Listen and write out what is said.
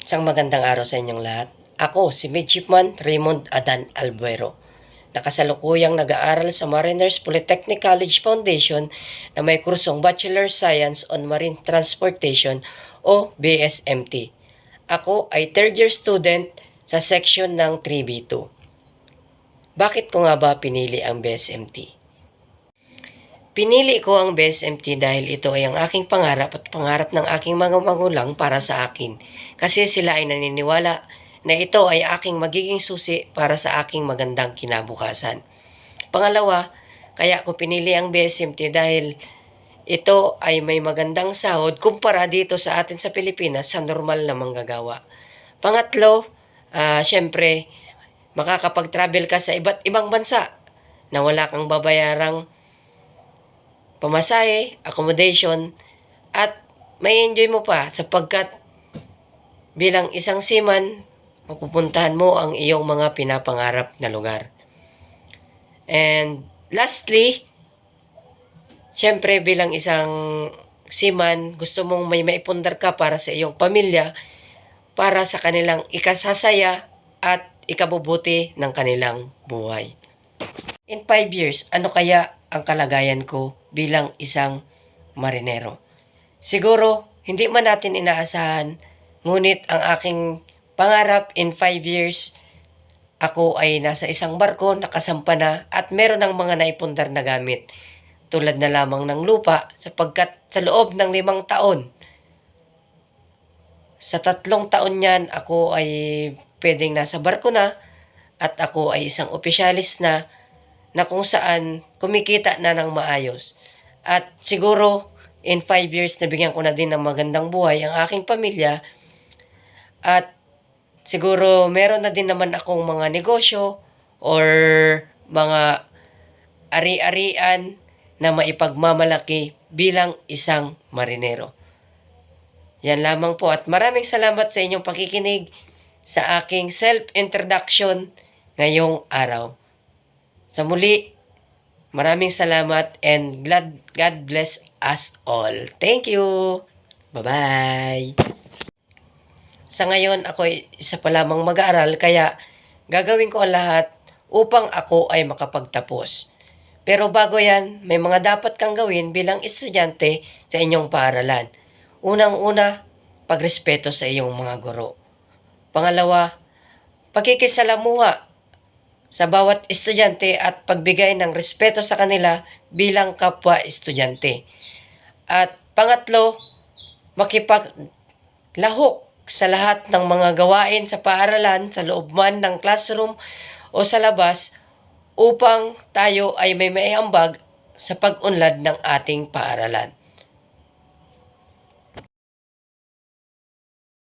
Isang magandang araw sa inyong lahat. Ako si Midshipman Raymond Adan Albuero. Nakasalukuyang nag-aaral sa Mariners Polytechnic College Foundation na may kursong Bachelor Science on Marine Transportation o BSMT. Ako ay third year student sa section ng 3B2. Bakit ko nga ba pinili ang BSMT? Pinili ko ang BSMT dahil ito ay ang aking pangarap at pangarap ng aking mga magulang para sa akin. Kasi sila ay naniniwala na ito ay aking magiging susi para sa aking magandang kinabukasan. Pangalawa, kaya ko pinili ang BSMT dahil ito ay may magandang sahod kumpara dito sa atin sa Pilipinas sa normal na manggagawa. Pangatlo, syempre, makakapag-travel ka sa iba't ibang bansa na wala kang babayarang pamasahe, accommodation, at may enjoy mo pa sapagkat bilang isang seaman, mapupuntahan mo ang iyong mga pinapangarap na lugar. And lastly, syempre bilang isang seaman, gusto mong may maipundar ka para sa iyong pamilya, para sa kanilang ikasasaya at ikabubuti ng kanilang buhay. In 5 years, ano kaya ang kalagayan ko bilang isang marinero? Siguro, hindi man natin inaasahan, ngunit ang aking pangarap in 5 years, ako ay nasa isang barko, nakasampa na, at meron ng mga naipundar na gamit. Tulad na lamang ng lupa, sapagkat sa loob ng 5 taon, sa 3 taon niyan, ako ay pwedeng nasa barko na, at ako ay isang opisyalis na kung saan kumikita na ng maayos. At siguro, in 5 years, nabigyan ko na din ng magandang buhay ang aking pamilya. At siguro, meron na din naman akong mga negosyo or mga ari-arian na maipagmamalaki bilang isang marinero. Yan lamang po at maraming salamat sa inyong pakikinig sa aking self-introduction ngayong araw. Sa muli, maraming salamat and God bless us all. Thank you! Bye-bye! Sa ngayon, ako ay isa pa lamang mag-aaral kaya gagawin ko ang lahat upang ako ay makapagtapos. Pero bago yan, may mga dapat kang gawin bilang estudyante sa inyong paaralan. Unang-una, pagrespeto sa iyong mga guro. Pangalawa, pagkikisalamuha sa bawat estudyante at pagbigay ng respeto sa kanila bilang kapwa estudyante. At pangatlo, makipaglahok sa lahat ng mga gawain sa paaralan, sa loob man ng classroom o sa labas upang tayo ay may maiambag sa pag-unlad ng ating paaralan.